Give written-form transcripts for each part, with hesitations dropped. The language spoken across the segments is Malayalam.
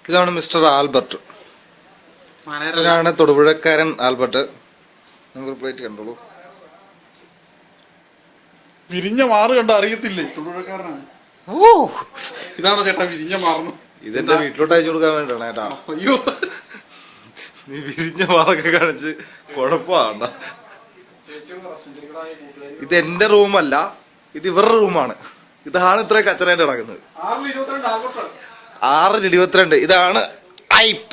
ഇതാണ് മിസ്റ്റർ ആൽബർട്ട്. ഇതാണ് തൊടുപുഴക്കാരൻ ആൽബർട്ട്. നമുക്ക് പ്ലേറ്റ് കണ്ടോളൂ. വിരിഞ്ഞ മാറ് കണ്ട അറിയത്തില്ലേ തൊടുപുഴക്കാരനാണ്. ഓ, ഇതാണോ ചേട്ടാ വിരിഞ്ഞ മാറുന്നു? ഇതെന്റെ വീട്ടിലോട്ട് അയച്ചു കൊടുക്കാൻ വേണ്ടിട്ടാണ് ചേട്ടാ. അയ്യോ, നീ വിരിഞ്ഞ മാറൊക്കെ കാണിച്ച് കുഴപ്പമാണ്ട. ഇത് എന്റെ റൂമല്ല, ഇത് ഇവരുടെ റൂമാണ്. ഇതാണ് ഇത്ര കച്ചറായിട്ട് നടക്കുന്നത്. 6/22. ഇതാണ് ഐപ്പ്.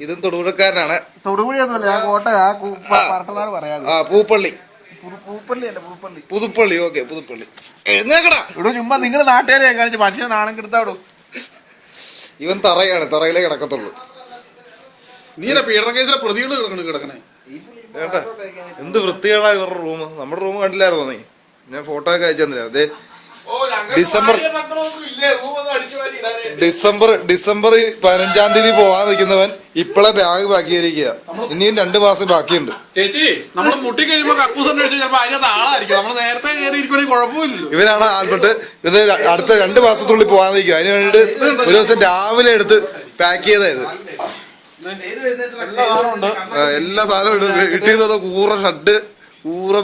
ഇതും തൊടുപുഴക്കാരനാണ്. തൊടുപുഴയൊന്നുമല്ല, കോട്ടയാ പറയാ. പൂപ്പള്ളി. പുതുപ്പള്ളി. ഓക്കെ, പുതുപ്പള്ളി. എഴുന്നേക്കടാ. ഇവിടെ ചുമ്മാ നിങ്ങൾ നാട്ടുകാരെ കാണിച്ച് മനുഷ്യനെ നാണം കെടുത്താവിടും. ഇവൻ തറയാണ്, തറയിലേ കിടക്കത്തുള്ളൂ. നീല പീഡന കേസിലെ പ്രതികൾ കിടക്കണേ. എന്ത് വൃത്തികേടാ ഇവരുടെ റൂം. നമ്മുടെ റൂം കണ്ടില്ലായിരുന്നോ നീ? ഞാൻ ഫോട്ടോ ഒക്കെ അയച്ചു തന്നില്ല. അതെ, ഡിസംബർ 15 തീയതി പോവാൻ നിൽക്കുന്നവൻ ഇപ്പളെ ബാഗ് ബാക്കിയിരിക്കുക. ഇനിയും 2 മാസം ബാക്കിയുണ്ട്. ചേച്ചി, നമ്മൾ മുട്ടി കഴിയുമ്പോ കക്കൂസ് അന്വേഷിച്ച് ചിലപ്പോ അതിനകത്ത് ആളായിരിക്കും. നമ്മൾ നേരത്തെ കയറിയിരിക്കണെങ്കിൽ കുഴപ്പമില്ല. ഇവനാണ് ആൽബർട്ട്. ഇവന് അടുത്ത 2 മാസത്തിനുള്ളിൽ പോവാൻ നിൽക്കുക. അതിന് വേണ്ടിട്ട് ഒരു ദിവസം രാവിലെ എടുത്ത് പാക്ക് ചെയ്തായത്. എല്ലാ സാധനവും ഇട്ടിരുന്നത് കൂറ ഷർട്ട്, കൂറ.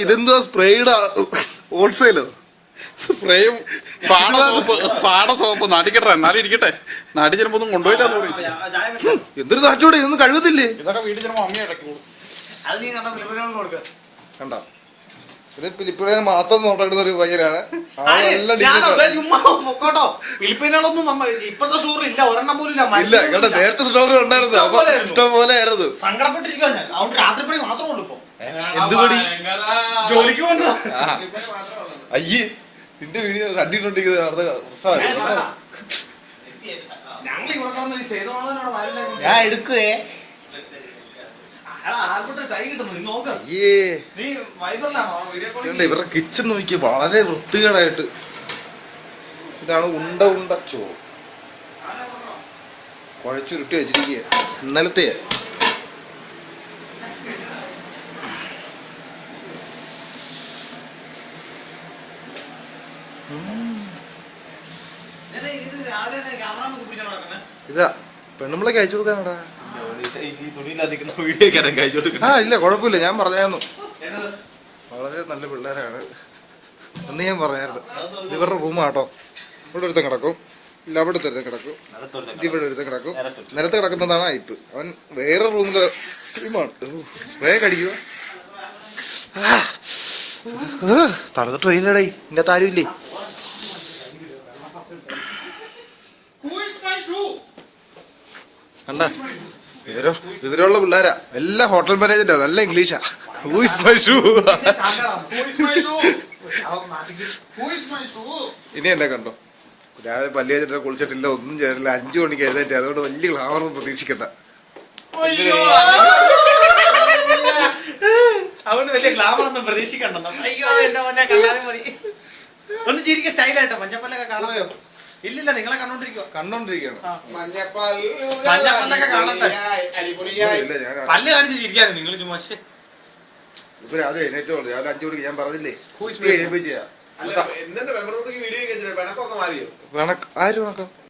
ഇതെന്താ സ്പ്രേയുടെ ഓട്ട്സൈലോ? സ്പ്രേയും ഫാട സോപ്പ് നാട്ടിക്കട്ടെ, എന്നാലും ഇരിക്കട്ടെ. നാട്ടിൽ ചിലപ്പോ ഒന്നും കൊണ്ടുപോയില്ലാന്ന് പറയും. എന്തൊരു നാട്ടോടെ, ഇതൊന്നും കഴുകത്തില്ലേ? ഇതൊക്കെ വീട്ടിൽ ചിലപ്പോ അമ്മയെ ഇടയ്ക്കുള്ളൂ. കണ്ടോ, ഇത് ഫിലിപ്പിനെ മാത്രം നോട്ടിടുന്ന ഒരു പയ്യനാണ്. ഇല്ല കേട്ടോ, നേരത്തെ സ്റ്റോറി ഉണ്ടായിരുന്നു. അപ്പൊ ഇഷ്ടം പോലെ ആയിരുന്നു. എന്തുകൊടി അയ്യേ, നിന്റെ വീഡിയോ കണ്ടിട്ടുണ്ടെങ്കിൽ ഞാൻ എടുക്കുവേ. ഇവരുടെ കിച്ചൺ നോക്കി വളരെ വൃത്തികേടായിട്ട്. ഇതാണ് ഉണ്ട ചോറ് കുഴച്ചുരുട്ടി വെച്ചിരിക്കുക. ഇന്നലത്തെ ഇതാ പെണ്ണുമ്പളേക്ക് അയച്ചു കൊടുക്കാനടാ. ഇല്ല കുഴപ്പമില്ല, ഞാൻ പറഞ്ഞായിരുന്നു. വളരെ നല്ല പിള്ളേരാണ് എന്ന് ഞാൻ പറഞ്ഞായിരുന്നു. ഇവരുടെ റൂമാട്ടോ. ഇവിടെ ഒരുത്തം കിടക്കും, ഇല്ല അവിടെ ഒരുത്തം കിടക്കും, ഇവിടെ ഒരുത്തം കിടക്കും. നിലത്ത് കിടക്കുന്നതാണ് ഐപ്പ്. അവൻ വേറെ റൂമിലെ ടീമാണ്. സ്പ്രേ കടിക്കുക. തണുത്ത ട്രെയിനിലടേ ഇന്റെ താരം ഇല്ലേ? കണ്ട, വിവരമുള്ള പിള്ളേരാ. എല്ലാ ഹോട്ടൽ മാനേജറാ, നല്ല ഇംഗ്ലീഷാ. Who is my shoe? ഇനി എന്നെ കണ്ടോ, രാവിലെ പല്ലി വെച്ചിട്ട് കുളിച്ചിട്ടില്ല, ഒന്നും ചെയ്തിട്ടില്ല, 5 മണിക്ക് എഴുന്നേറ്റ്. അതുകൊണ്ട് വലിയ ഗ്ലാമറൊന്നും പ്രതീക്ഷിക്കണ്ട. അതുകൊണ്ട് വലിയ ഗ്ലാമർ ഒന്നും പ്രതീക്ഷിക്കണ്ടെന്നോ? അയ്യോ, എന്റെ മോനെ കണ്ടാലും മതി. ഒന്ന് ചിരിക്കുക സ്റ്റൈലായിട്ടോ. മഞ്ഞപ്പല്ലൊക്കെ കാണുമോ? ഇല്ലില്ല, നിങ്ങളെ കണ്ടോണ്ടിരിക്കുകയാണ്. മഞ്ഞപ്പല്ലൊക്കെ കാണട്ടെ. പല്ല് കാണിച്ച് ചിരിക്കാനും നിങ്ങൾ ചുമ്മാ. ഇപ്പൊ രാവിലെ എഴുന്നേറ്റോളൂ. രാവിലെ 5 മണിക്ക് ഞാൻ പറഞ്ഞില്ലേ എഴുന്നേപ്പിച്ചാ. ആര് വണക്കം?